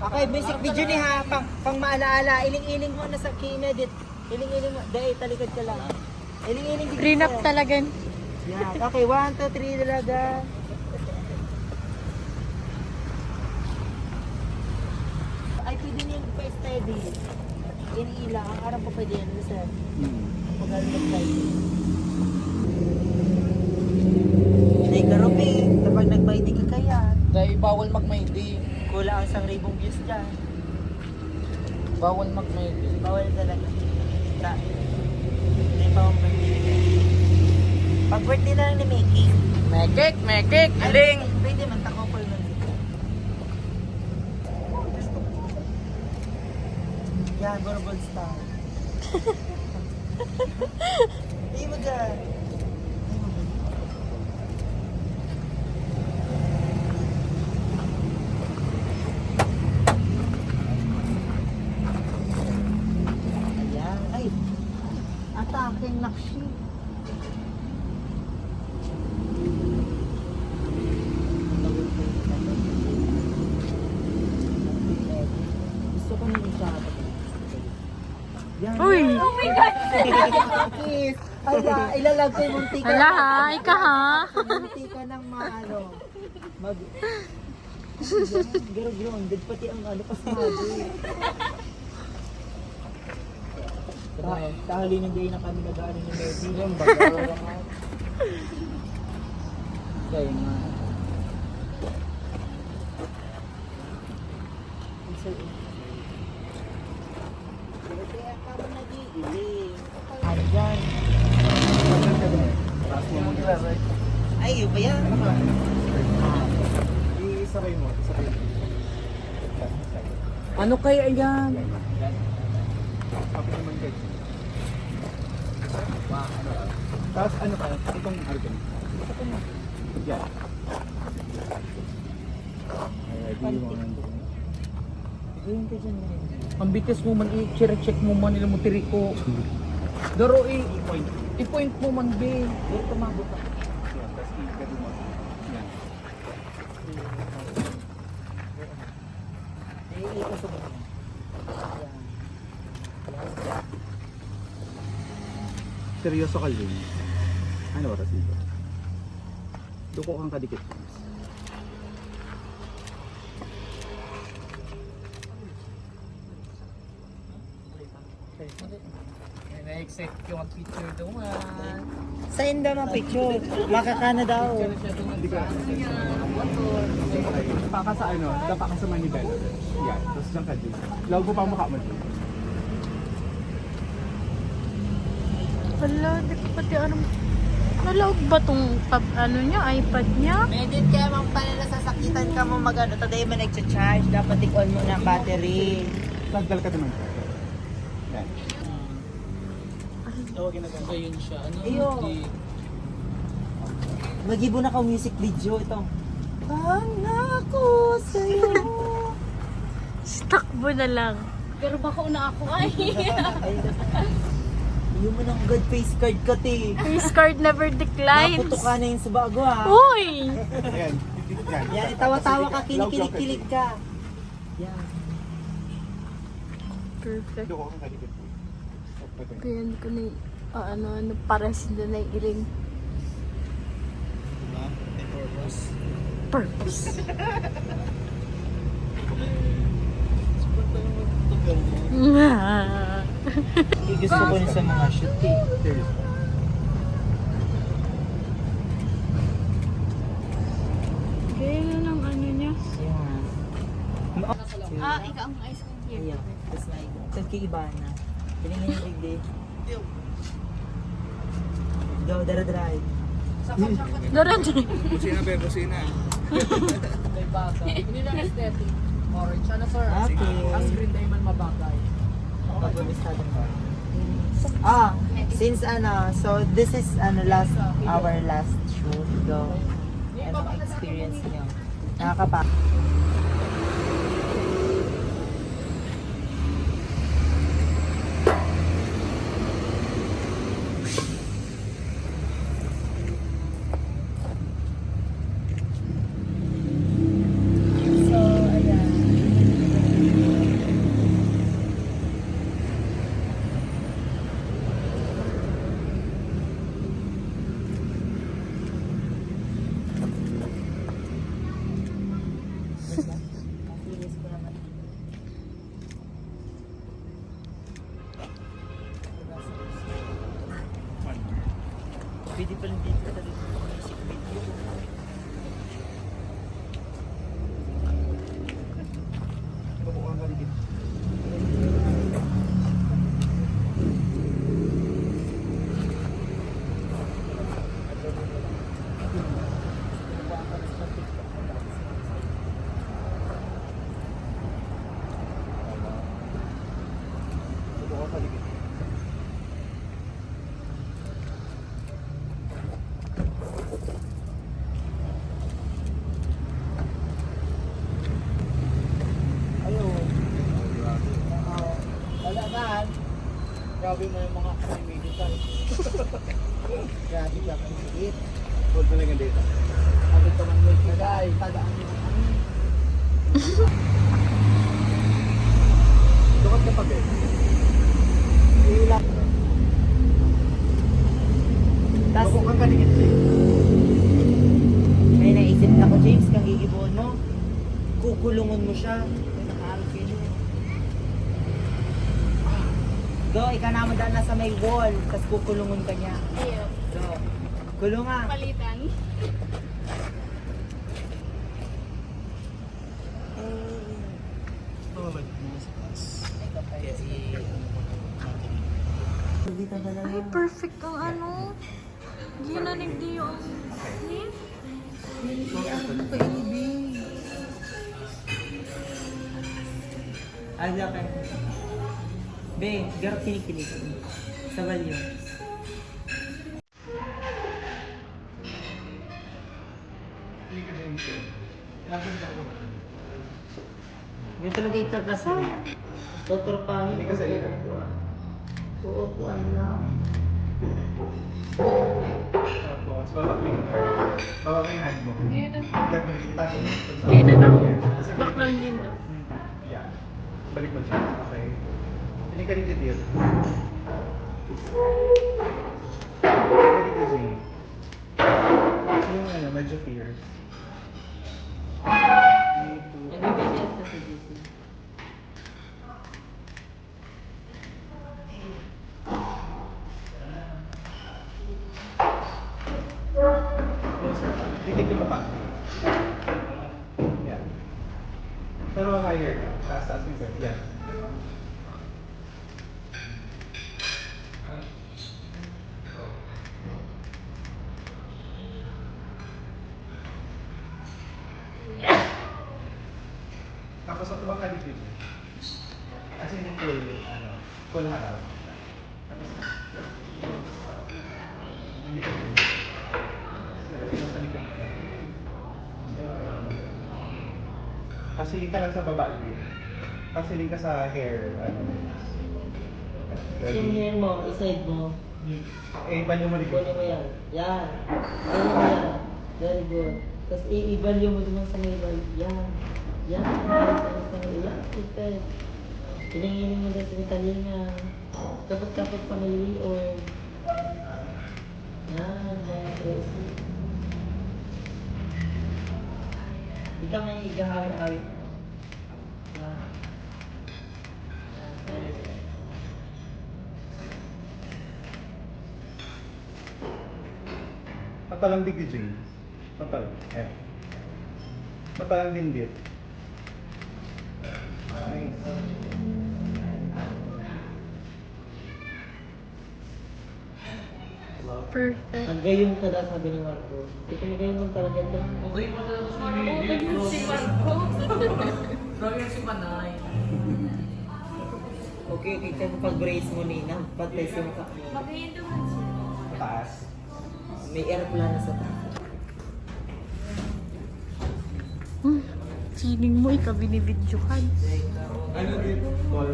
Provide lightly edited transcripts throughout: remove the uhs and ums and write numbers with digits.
Okay, music video ni ha, pang maalaala. Iling-iling mo na sa kinedit. Iling-iling mo. Dahil, talikod ka lang. Iling-iling video. Prenup talaga. Yan. Okay, 1, 2, 3 talaga. Ay, pwede niyo pa steady. Iniila. Ang araw pa pwede yan, sir. Pag nag-steady. Hindi ka rupi. Kapag nag-binding ka yan. Dahil bawal mag-maidi. Kulang ang 1,000 views dyan. Bawal mag-maidi. Bawal talaga. Hindi pa akong birthday. Pag birthday na lang ni Mickey. Mekik, aling! Pwede man, takopol man dito. Yan, Borbol Star. Hindi mo dyan. Ayan, ay. Ataking nakshi. Gusto ko nang isabot. Yan. Uy! Oh my God! Kiss! Ala, ilalag ko yung munti ka. Hala ha, ika ha. Munti ka ng maano. Mag... Garo-grounded, pati ang ano pasmado eh. Tahalinin din na kami nag-ano ni Messi. Yung bagay lang ako. Kaya nga. Kaya ka mo nag-iiling. Ayan. Ay, yun ba yan? Isabay mo, isabay mo. Ano kaya yan? Kapit naman guys. Tapos ano ka? Itong argon. Yan. Ay, di mo nandun. Gawin ka dyan rin. Ang bitis mo man, i-check mo man nila mo tiriko. Daro i-point mo man, be. Dito tumago ka. Yan, tapos i-gado mo. Yan. Iikasok mo. Ayan. Seryoso ka din. Ano oras dito? Duko kang kadikit. Na-excite yung picture doon. Saan daw ng picture? Makakana daw. Hindi ka. Paka sa ano, dapa ka sa Manibela. Yan, tapos dyan ka din. Logo pa ang mukha mo din. Hala, di ko pati anong... Nalaog ba tong ano niya, iPad niya? Medit kaya mang pala nasasakitan ka mo mag-ano. Taday man nag-charge. Dapat i-on mo na ang battery. Tagdal ka naman. Yan. Ayun siya. Ano? Ayun. Di- Mag-ibo na ka music video ito. Pangako sa'yo. Takbo na lang. Pero baka una ako ay. Yung mo ng good face card ka, te. Face card never declines. Naputo ka na yun sa bago, ha. Uy! Ayan. Yan. Yan, itawa-tawa ka, kinikilig-kilig ka. Yan. Perfect. Duko kang kadikit. Kaya ko na ano, pares na na iling. Purpose. Gusto ko niya sa mga shoot, eh. Seryoso. Kaya yun ang ano niya. Yan. Ikaw ang ice cream here. Ayan. Tapos na, saan kay Ibana? Piningin yung ligdi. Go, dara-drive. Doon Kusina ba? Kusina. May bata. Hindi lang aesthetic. Orange. Ano, sir? Okay. As green diamond mabagay. Pag-umistado ko. Since ano, so this is our last shoot. Go. Anong experience niyo? Nakakapa. So, ayan. Pwede pa rin dito ka dito. Music video. Talagaan. Grabe mo yung mga medical. Grabe ka kang higit. Huwag mo lang yung data. Agad ka man wait na guys. Tadaan mo yung ano. Dukat ka pa, Ben. Iulak. Tas, Loko kang kaligit siya. may naisip na ko, James, kang gigibuon mo. Kukulungon mo siya. Nakaharap yun eh. Do, ikaw naman daan nasa may wall, tas kukulungon ka niya. Ayaw. Do, kulong nga. Palitan. Dito ka lang. Ay, perfect ang ano. Ginanig di yung... Agla ka. Be, garap kinikinig. Sa balyo. Ganito talaga ito kasi. Tuturpahin. Hindi ka sa iyo. Uupuan lang. Tapos, baba mo yung hand mo. Ngayon na. Taas mo. Ngayon na lang. Baklang yun na. Yeah. Balik mo dyan. Okay. Hindi ka rin titir. Hindi ka rin titir. Yung ano, medyo fierce. Nagbibigyan ka sa GC. Closer pa. Titig mo pa. Yeah. Pero higher. Taas mo yung yeah. Tapos ang tubang kaligid. As in, full, ano, full harap. Tapos, hindi ka rin. Sa likod ka. Kasiling ka lang sa baba. Kasiling ka sa hair. Ano. Yung hair mo, iside mo. Eh, iba yung malikod. Kunin mo yan. Yan. Kunin mo yan. Very good. Tapos i-value mo naman sa ngayon. Yan. Yan. Yan. Perfect. Pinanginin mo dito sa talinga. Kapag pa nilior. Yan. Yan. Di ka may igahawin-awit. Yan. Matalang digdi, James. Matalang. Eh. Matalang din dit. Nice. Perfect. Ang gayon ka daw, sabi ni Marco. Hindi ka magayon mo talaga daw. Okay pa talaga sa mga Oo, ganyan si Marco. Grabe si Panay. Okay, kaya pag-brace mo Nina, patay si mukha mo. Magayon naman siya. Mataas. May airplane sa taas. Feeling mo, ikaw binibidyohan. Ano din? Call.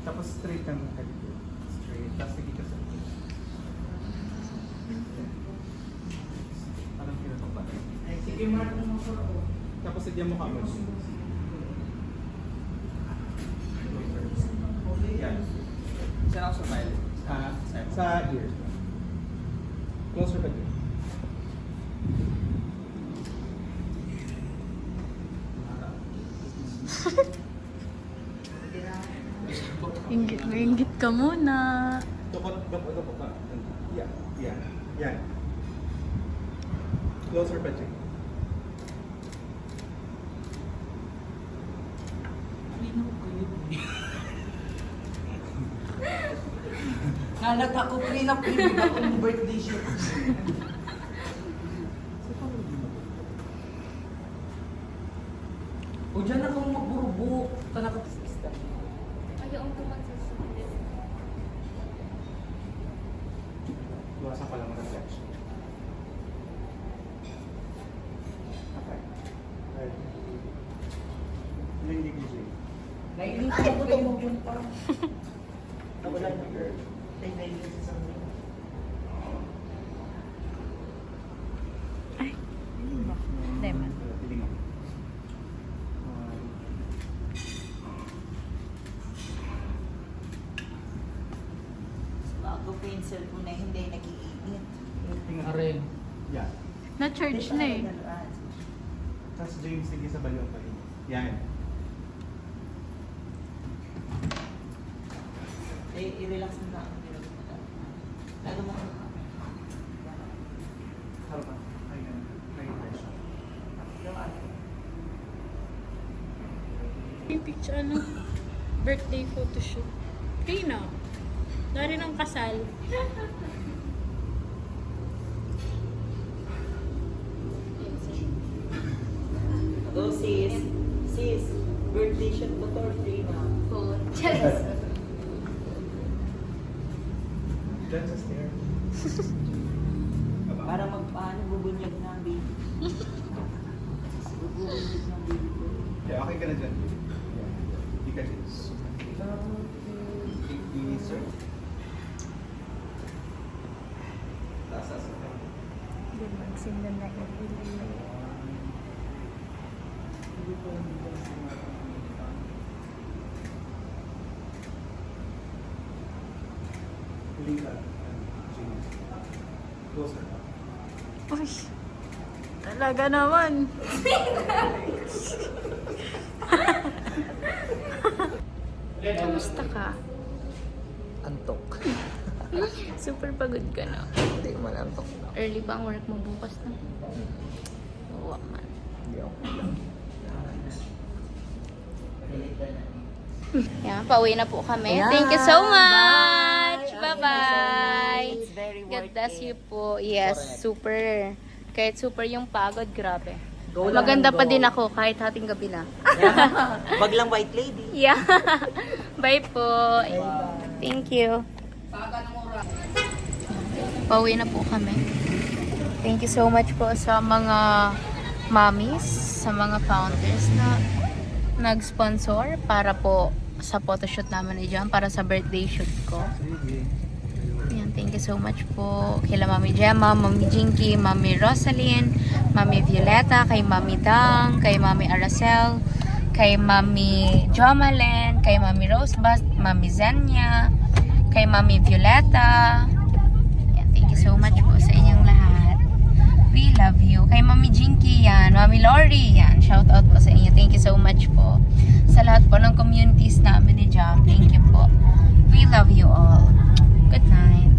Tapos straight kang kaligid. Straight. Tapos hindi ka sa parang pinatong ba? Sige, Marco, Tapos sigyan mo kamay. Yan. Saan ako sa file? Sa ear. Closer ka din. Maingit ka muna. Ito pa. Yan. Closer pa, Jay. Nalata ko, pinap akong birthday shoot. O dyan na kang magburubok. Tanakapista. Ayaw ko magsasabi. Iwasan pa lang ang reflection. Okay. Right. Hindi ko, Jay. Nailito ko ito mo yun pa. Wala na, girl. Tayo sa something. Lemon. Piling ako. Bago pa yung cellphone na hindi nag-iinit. Aren. Yan. Na-charge na eh. Tapos James, sige sa baliw pa rin. Yan. I-relax mo na. Lalo mo. Harap ka. Ayun. Ayun. Yung picture, ano? Birthday photoshoot. Rina. Dari ng kasal. Go sis. Sis. Birthday shoot mo to, Rina. Diyan sa stair. Para magpaano bubunyag na ang baby. Bubunyag na ang baby ko. Yeah, okay ka na dyan. Hindi ka dyan. I-insert. Taas. Magsindan na yung Huling ka. Closer. Uy, talaga naman. Kamusta ka? Antok. Super pagod ka na. Hindi man antok na. Early ba ang work mo bukas na? Oo man. Hindi ako. Yan, pauwi na po kami. Yeah, Thank you so much! bye. Bye-bye! It's very God worth bless it. you po. Yes, Correct. super. Kahit super yung pagod, grabe. Go lang, Maganda pa go. din ako kahit hating gabi na. Wag lang white lady. Yeah. Bye po. Thank you. Pauwi na po kami. Thank you so much po sa mga mommies, sa mga founders na nag-sponsor para po sa photoshoot naman ni Jam, para sa birthday shoot ko. Yan, thank you so much po kila Mami Gemma, Mami Jinky, Mami Rosalyn, Mami Violeta, kay Mami Dang, kay Mami Aracel, kay Mami Jomalen, kay Mami Rosebud, Mami Zenya, kay Mami Violeta. Yan, thank you so much po sa inyong lahat. We love you. Kay Mami Jinky yan, Mami Lori yan. Shout out po sa inyo. Thank you so much po. Sa lahat po ng communities namin ni Jam. Thank you po. We love you all. Good night.